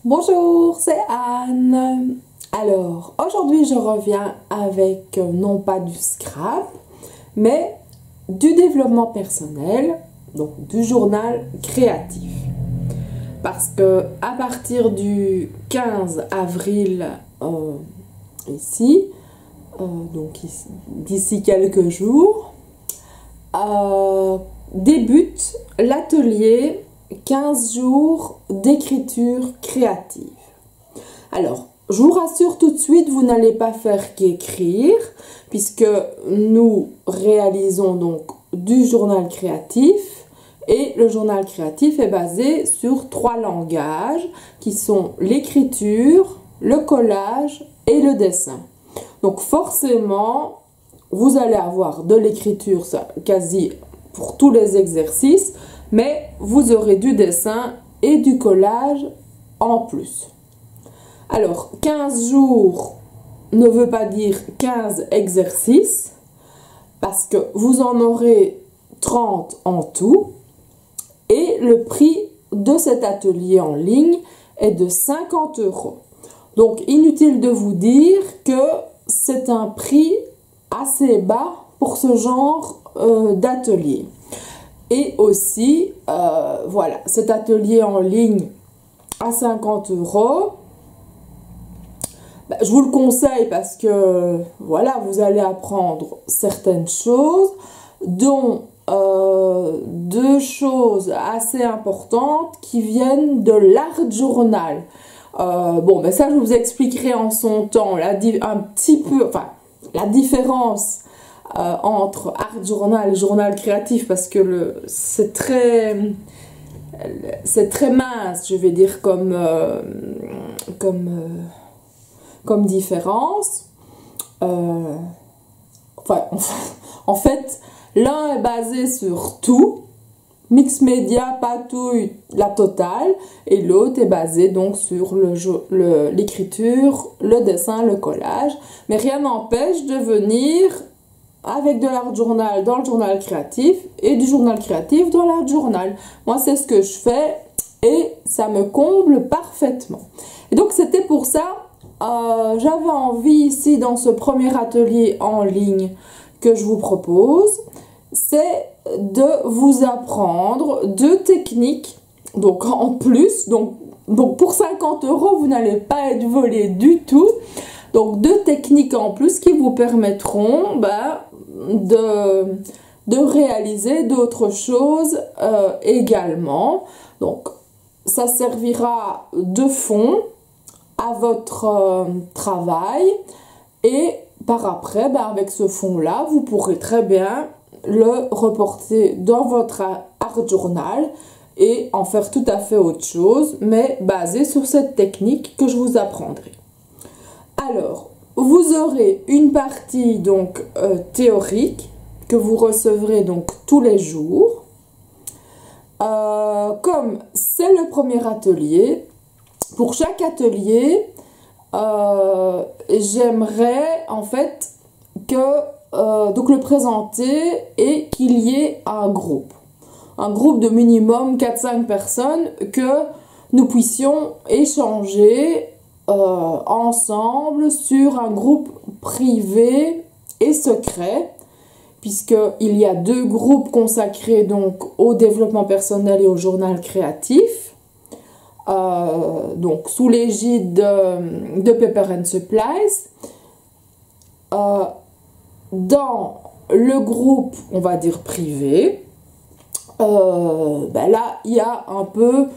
Bonjour, c'est Anne. Alors, aujourd'hui je reviens avec non pas du scrap, mais du développement personnel, donc du journal créatif. Parce que à partir du 15 avril, ici, d'ici quelques jours, débute l'atelier 15 jours d'écriture créative. Alors, je vous rassure tout de suite, vous n'allez pas faire qu'écrire, puisque nous réalisons donc du journal créatif, et le journal créatif est basé sur 3 langages, qui sont l'écriture, le collage et le dessin. Donc forcément, vous allez avoir de l'écriture quasi pour tous les exercices, mais vous aurez du dessin et du collage en plus. Alors, 15 jours ne veut pas dire 15 exercices, parce que vous en aurez 30 en tout, et le prix de cet atelier en ligne est de 50 €. Donc, inutile de vous dire que c'est un prix assez bas pour ce genre d'atelier. Et aussi, voilà, cet atelier en ligne à 50 €, je vous le conseille parce que, voilà, vous allez apprendre certaines choses, dont 2 choses assez importantes qui viennent de l'art journal. Ça, je vous expliquerai en son temps, la différence entre art journal et journal créatif, parce que c'est très mince, je vais dire, comme différence. En fait, l'un est basé sur tout, mix média, patouille, la totale, et l'autre est basé donc sur l'écriture, le dessin, le collage. Mais rien n'empêche de venir avec de l'art journal dans le journal créatif et du journal créatif dans l'art journal. Moi, c'est ce que je fais et ça me comble parfaitement. Et donc, c'était pour ça, j'avais envie ici dans ce premier atelier en ligne que je vous propose, c'est de vous apprendre 2 techniques, donc en plus, donc pour 50 €, vous n'allez pas être volé du tout. Donc 2 techniques en plus qui vous permettront de réaliser d'autres choses également. Donc ça servira de fond à votre travail, et par après, avec ce fond-là, vous pourrez très bien le reporter dans votre art journal et en faire tout à fait autre chose, mais basé sur cette technique que je vous apprendrai. Alors, vous aurez une partie donc théorique que vous recevrez donc tous les jours. Comme c'est le premier atelier, pour chaque atelier, j'aimerais en fait que donc le présenter et qu'il y ait un groupe de minimum 4-5 personnes, que nous puissions échanger ensemble sur un groupe privé et secret, puisqu'il y a 2 groupes consacrés donc au développement personnel et au journal créatif, donc sous l'égide de Pepper and Supplies. Dans le groupe, on va dire privé, là il y a un peu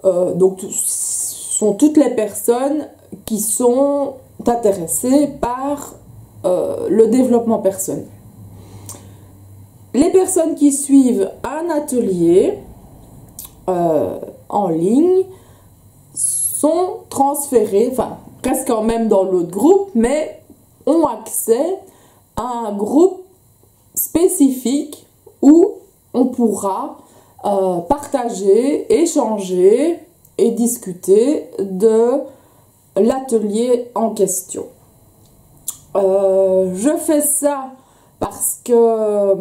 donc sont toutes les personnes qui sont intéressées par le développement personnel. Les personnes qui suivent un atelier en ligne sont transférées, presque quand même dans l'autre groupe, mais ont accès à un groupe spécifique où on pourra partager, échanger et discuter de l'atelier en question. Je fais ça parce que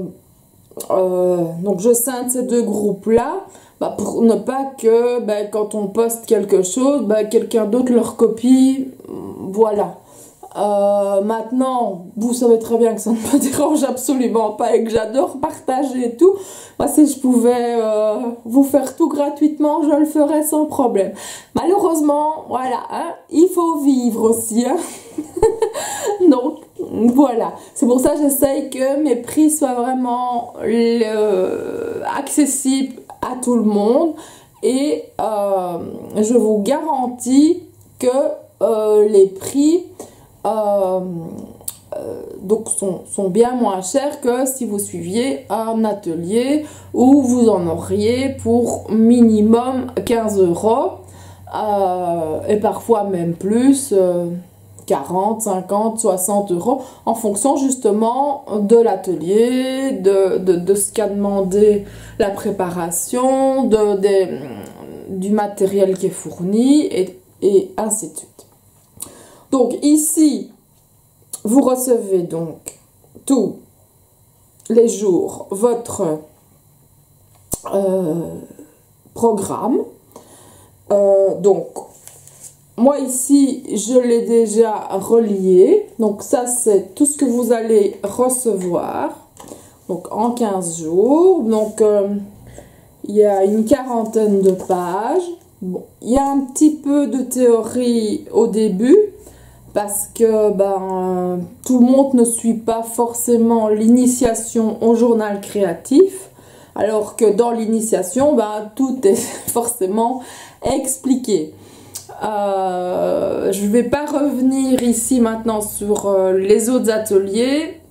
donc je scinde ces 2 groupes-là pour ne pas que quand on poste quelque chose, quelqu'un d'autre le recopie. Voilà. Maintenant, vous savez très bien que ça ne me dérange absolument pas et que j'adore partager et tout. Moi, si je pouvais vous faire tout gratuitement, je le ferais sans problème. Malheureusement, voilà, hein, il faut vivre aussi. Hein. Donc, voilà. C'est pour ça que j'essaye que mes prix soient vraiment accessibles à tout le monde. Et je vous garantis que les prix donc sont bien moins chers que si vous suiviez un atelier où vous en auriez pour minimum 15 € et parfois même plus, 40, 50, 60 € en fonction justement de l'atelier, de ce qu'a demandé la préparation, du matériel qui est fourni et ainsi de suite. Donc ici, vous recevez donc tous les jours votre programme. Donc, moi ici, je l'ai déjà relié. Donc ça, c'est tout ce que vous allez recevoir. Donc en 15 jours. Donc, il y a une quarantaine de pages. Bon, il y a un petit peu de théorie au début. Parce que tout le monde ne suit pas forcément l'initiation au journal créatif, alors que dans l'initiation, tout est forcément expliqué. Je ne vais pas revenir ici maintenant sur les autres ateliers.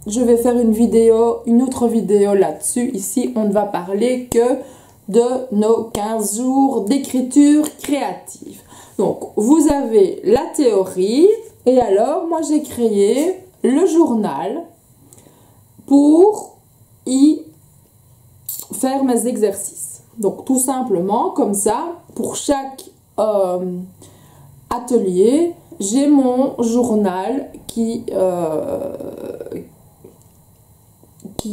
Je vais faire une autre vidéo là-dessus. Ici, on ne va parler que de nos 15 jours d'écriture créative. Donc, vous avez la théorie et alors, moi, j'ai créé le journal pour y faire mes exercices. Donc, tout simplement, comme ça, pour chaque atelier, j'ai mon journal qui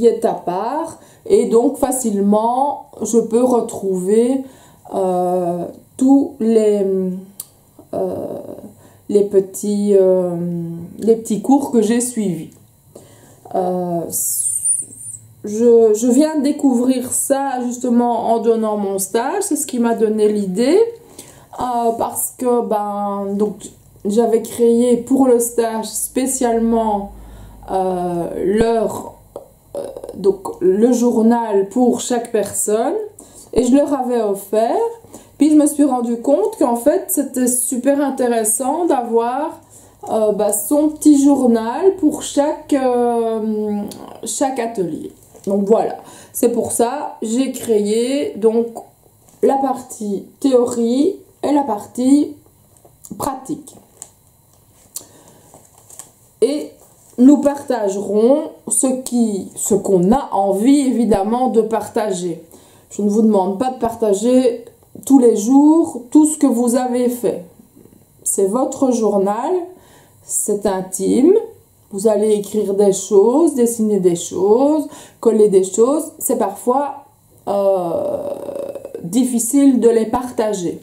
est à part et donc, facilement, je peux retrouver tous les petits cours que j'ai suivis. Je viens de découvrir ça justement en donnant mon stage. C'est ce qui m'a donné l'idée. Parce que donc j'avais créé pour le stage spécialement donc le journal pour chaque personne. Et je leur avais offert. Puis je me suis rendu compte qu'en fait c'était super intéressant d'avoir son petit journal pour chaque atelier. Donc voilà, c'est pour ça j'ai créé donc la partie théorie et la partie pratique. Et nous partagerons ce qu'on a envie évidemment de partager. Je ne vous demande pas de partager tous les jours tout ce que vous avez fait. C'est votre journal, c'est intime. Vous allez écrire des choses, dessiner des choses, coller des choses. C'est parfois difficile de les partager.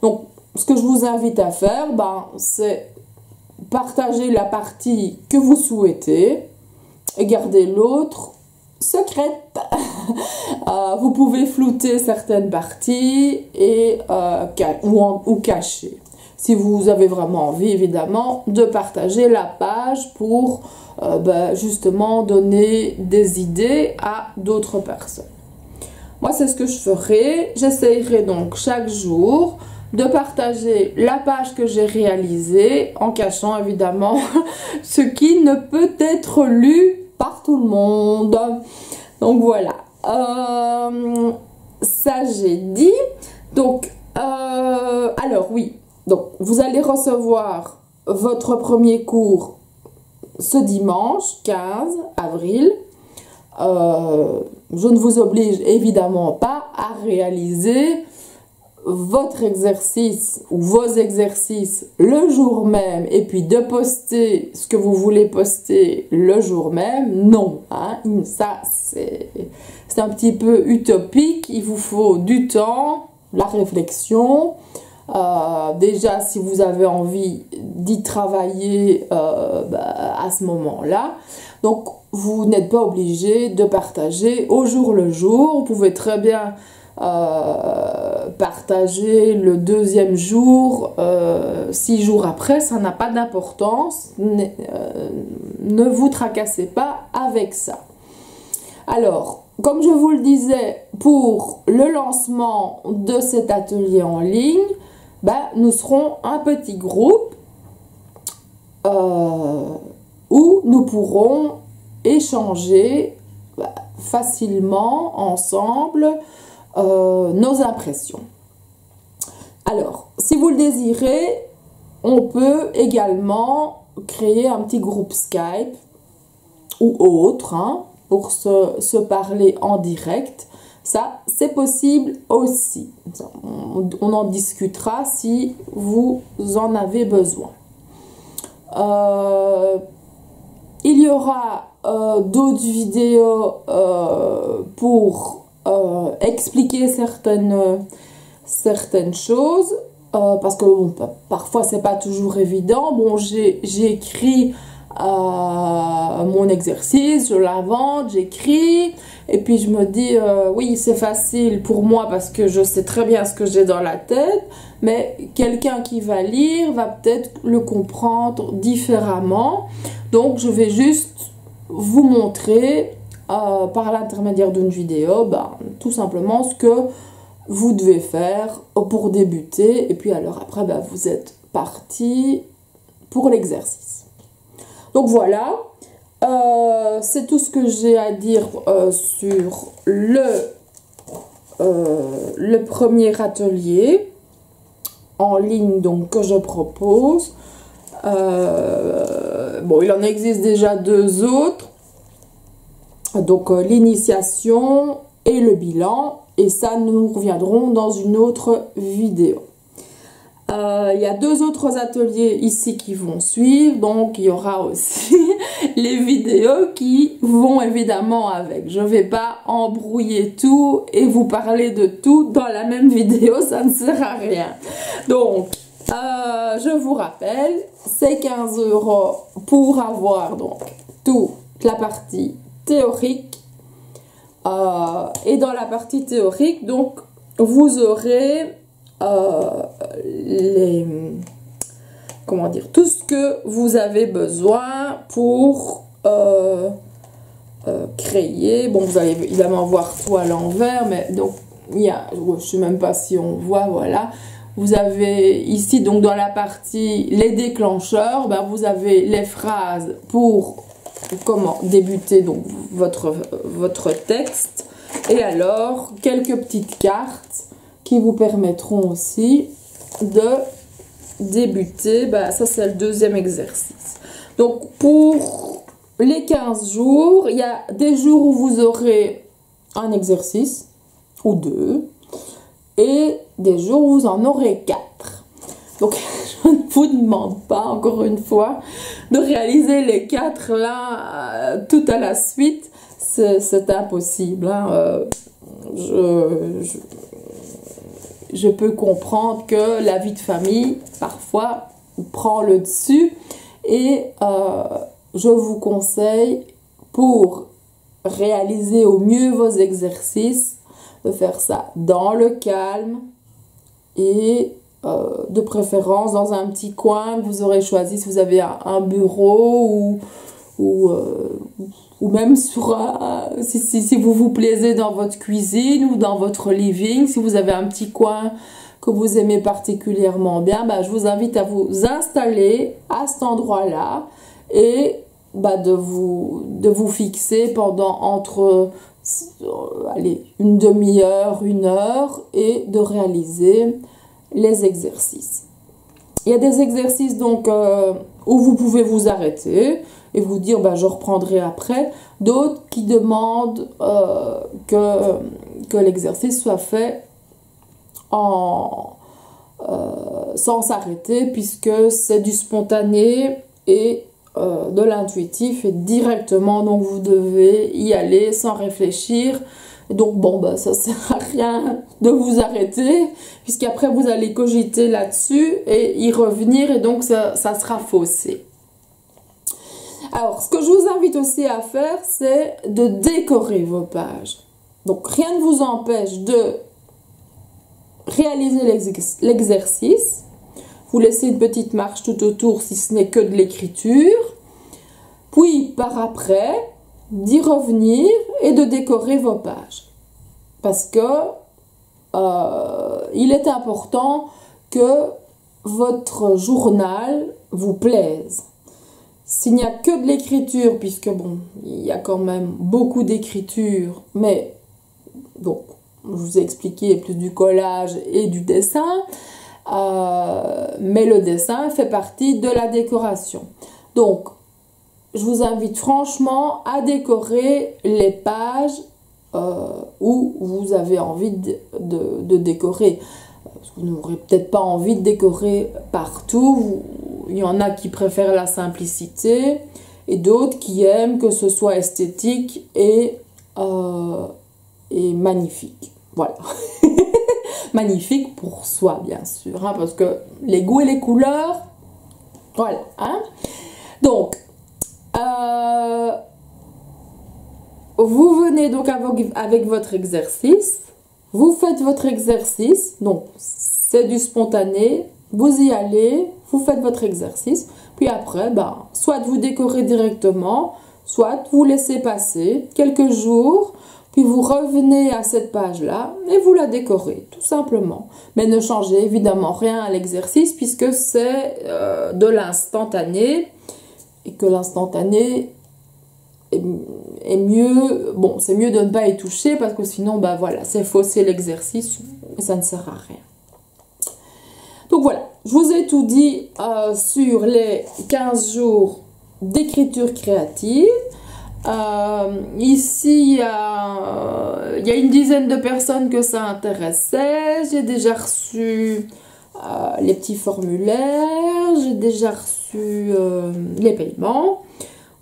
Donc, ce que je vous invite à faire, c'est partager la partie que vous souhaitez et garder l'autre secrète. Vous pouvez flouter certaines parties ou cacher. Si vous avez vraiment envie, évidemment, de partager la page pour justement donner des idées à d'autres personnes. Moi, c'est ce que je ferai. J'essayerai donc chaque jour de partager la page que j'ai réalisée en cachant évidemment ce qui ne peut être lu par tout le monde. Donc voilà. Ça j'ai dit. Donc, alors oui. Donc, vous allez recevoir votre premier cours ce dimanche 15 avril. Je ne vous oblige évidemment pas à réaliser votre exercice ou vos exercices le jour même et puis de poster ce que vous voulez poster le jour même, non, hein, ça c'est un petit peu utopique. Il vous faut du temps, la réflexion. Déjà, si vous avez envie d'y travailler à ce moment-là, donc vous n'êtes pas obligé de partager au jour le jour. Vous pouvez très bien partager le deuxième jour, 6 jours après, ça n'a pas d'importance. Ne vous tracassez pas avec ça. Alors, comme je vous le disais, pour le lancement de cet atelier en ligne, nous serons un petit groupe où nous pourrons échanger facilement ensemble nos impressions. Alors, si vous le désirez, on peut également créer un petit groupe Skype ou autre, hein, pour se parler en direct. Ça, c'est possible aussi. On en discutera si vous en avez besoin. Il y aura d'autres vidéos pour expliquer certaines choses, parce que parfois c'est pas toujours évident. Bon, j'ai écrit mon exercice, je l'invente, j'écris, et puis je me dis oui, c'est facile pour moi parce que je sais très bien ce que j'ai dans la tête, mais quelqu'un qui va lire va peut-être le comprendre différemment. Donc je vais juste vous montrer par l'intermédiaire d'une vidéo tout simplement ce que vous devez faire pour débuter, et puis alors après vous êtes parti pour l'exercice. Donc voilà, c'est tout ce que j'ai à dire sur le premier atelier en ligne donc, que je propose. Bon, il en existe déjà 2 autres, donc l'initiation et le bilan, et ça nous reviendrons dans une autre vidéo. Il y a 2 autres ateliers ici qui vont suivre, donc il y aura aussi les vidéos qui vont évidemment avec. Je ne vais pas embrouiller tout et vous parler de tout dans la même vidéo, ça ne sert à rien. Donc, je vous rappelle, c'est 15 € pour avoir donc toute la partie théorique. Et dans la partie théorique, donc, vous aurez tout ce que vous avez besoin pour créer. Bon, vous allez évidemment voir tout à l'envers, mais donc il y a, je ne sais même pas si on voit, voilà. Vous avez ici, donc dans la partie les déclencheurs, vous avez les phrases pour comment débuter donc votre texte, et alors quelques petites cartes qui vous permettront aussi de débuter. Ça, c'est le deuxième exercice. Donc, pour les 15 jours, il y a des jours où vous aurez un exercice ou 2 et des jours où vous en aurez 4. Donc, je ne vous demande pas, encore une fois, de réaliser les 4 là tout à la suite. C'est impossible, hein. Je peux comprendre que la vie de famille, parfois, prend le dessus. Et je vous conseille, pour réaliser au mieux vos exercices, de faire ça dans le calme et de préférence dans un petit coin que vous aurez choisi, si vous avez un bureau ou même sur si vous vous plaisez dans votre cuisine ou dans votre living, si vous avez un petit coin que vous aimez particulièrement bien, je vous invite à vous installer à cet endroit-là et de vous fixer pendant entre une demi-heure, 1 heure, et de réaliser les exercices. Il y a des exercices donc où vous pouvez vous arrêter et vous dire je reprendrai après. D'autres qui demandent que l'exercice soit fait sans s'arrêter, puisque c'est du spontané et de l'intuitif et directement, donc vous devez y aller sans réfléchir. Et donc bon, bah, ça sert à rien de vous arrêter, puisqu'après vous allez cogiter là-dessus et y revenir, et donc ça sera faussé. Alors, ce que je vous invite aussi à faire, c'est de décorer vos pages. Donc, rien ne vous empêche de réaliser l'exercice. Vous laissez une petite marche tout autour si ce n'est que de l'écriture. Puis, par après, d'y revenir et de décorer vos pages. Parce que il est important que votre journal vous plaise. S'il n'y a que de l'écriture, puisque bon, il y a quand même beaucoup d'écriture, mais donc, je vous ai expliqué plus du collage et du dessin, mais le dessin fait partie de la décoration. Donc, je vous invite franchement à décorer les pages où vous avez envie de décorer. Parce que vous n'aurez peut-être pas envie de décorer partout. Il y en a qui préfèrent la simplicité et d'autres qui aiment que ce soit esthétique et magnifique. Voilà. Magnifique pour soi, bien sûr, hein, parce que les goûts et les couleurs, voilà. Hein. Donc, vous venez donc avec votre exercice, vous faites votre exercice, donc c'est du spontané, vous y allez, vous faites votre exercice, puis après, ben, soit vous décorez directement, soit vous laissez passer quelques jours, puis vous revenez à cette page-là et vous la décorez, tout simplement. Mais ne changez évidemment rien à l'exercice puisque c'est de l'instantané et que l'instantané est mieux. Bon, c'est mieux de ne pas y toucher parce que sinon, bah voilà, c'est fausser l'exercice et ça ne sert à rien. Donc voilà, je vous ai tout dit sur les 15 jours d'écriture créative. Ici, il y a une dizaine de personnes que ça intéressait. J'ai déjà reçu les petits formulaires, j'ai déjà reçu les paiements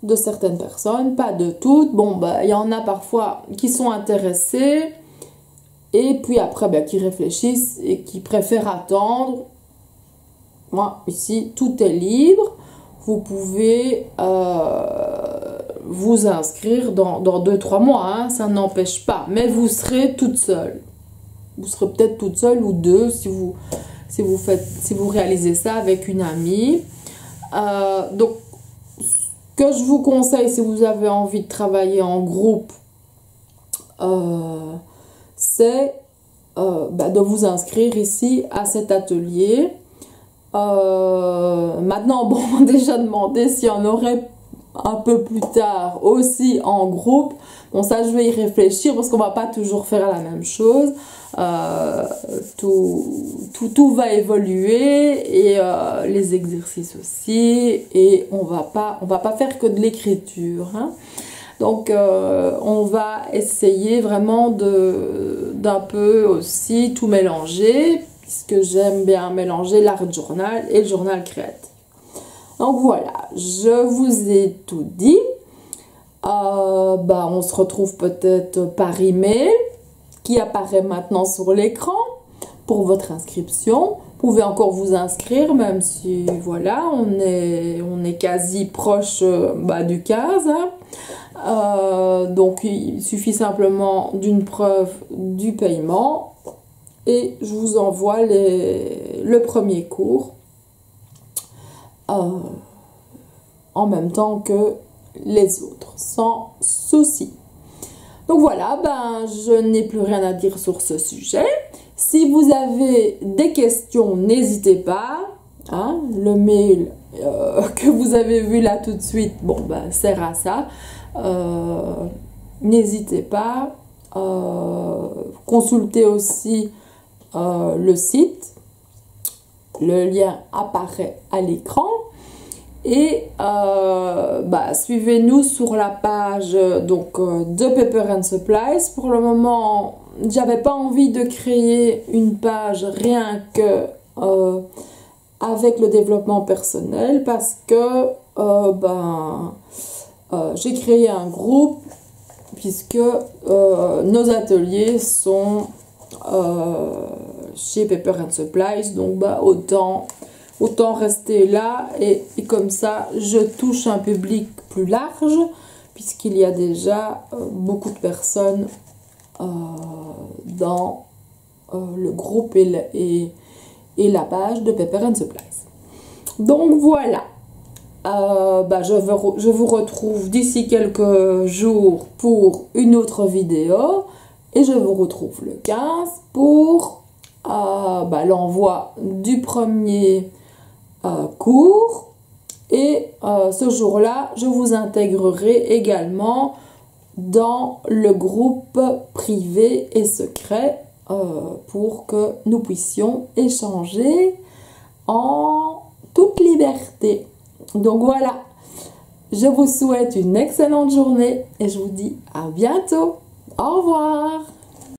de certaines personnes, pas de toutes. Bon, bah, il y en a parfois qui sont intéressés et puis après, bah, qui réfléchissent et qui préfèrent attendre. Moi, ici, tout est libre. Vous pouvez vous inscrire dans 2-3 mois, hein, ça n'empêche pas. Mais vous serez toute seule. Vous serez peut-être toute seule ou deux si vous réalisez ça avec une amie. Donc, ce que je vous conseille si vous avez envie de travailler en groupe, c'est de vous inscrire ici à cet atelier. Maintenant, bon, on m'a déjà demandé s'il y en aurait un peu plus tard aussi en groupe. Bon, ça, je vais y réfléchir parce qu'on va pas toujours faire la même chose. Tout va évoluer et les exercices aussi. Et on va pas faire que de l'écriture. Hein. Donc, on va essayer vraiment d'un peu aussi tout mélanger, puisque j'aime bien mélanger l'art journal et le journal créatif. Donc voilà, je vous ai tout dit. On se retrouve peut-être par email qui apparaît maintenant sur l'écran pour votre inscription. Vous pouvez encore vous inscrire, même si voilà, on est quasi proche du 15. Hein. Donc il suffit simplement d'une preuve du paiement. Et je vous envoie le premier cours en même temps que les autres, sans souci. Donc voilà, je n'ai plus rien à dire sur ce sujet. Si vous avez des questions, n'hésitez pas. Hein, le mail que vous avez vu là tout de suite, sert à ça. N'hésitez pas. Consultez aussi le site, le lien apparaît à l'écran et suivez-nous sur la page de Paper and Supplies. Pour le moment, j'avais pas envie de créer une page rien que avec le développement personnel parce que j'ai créé un groupe puisque nos ateliers sont chez Pepper and Supplies, donc autant rester là et comme ça je touche un public plus large puisqu'il y a déjà beaucoup de personnes dans le groupe et la page de Pepper and Supplies. Donc voilà, je vous retrouve d'ici quelques jours pour une autre vidéo et je vous retrouve le 15 pour l'envoi du premier cours et ce jour-là je vous intégrerai également dans le groupe privé et secret pour que nous puissions échanger en toute liberté. Donc voilà, je vous souhaite une excellente journée et je vous dis à bientôt. Au revoir.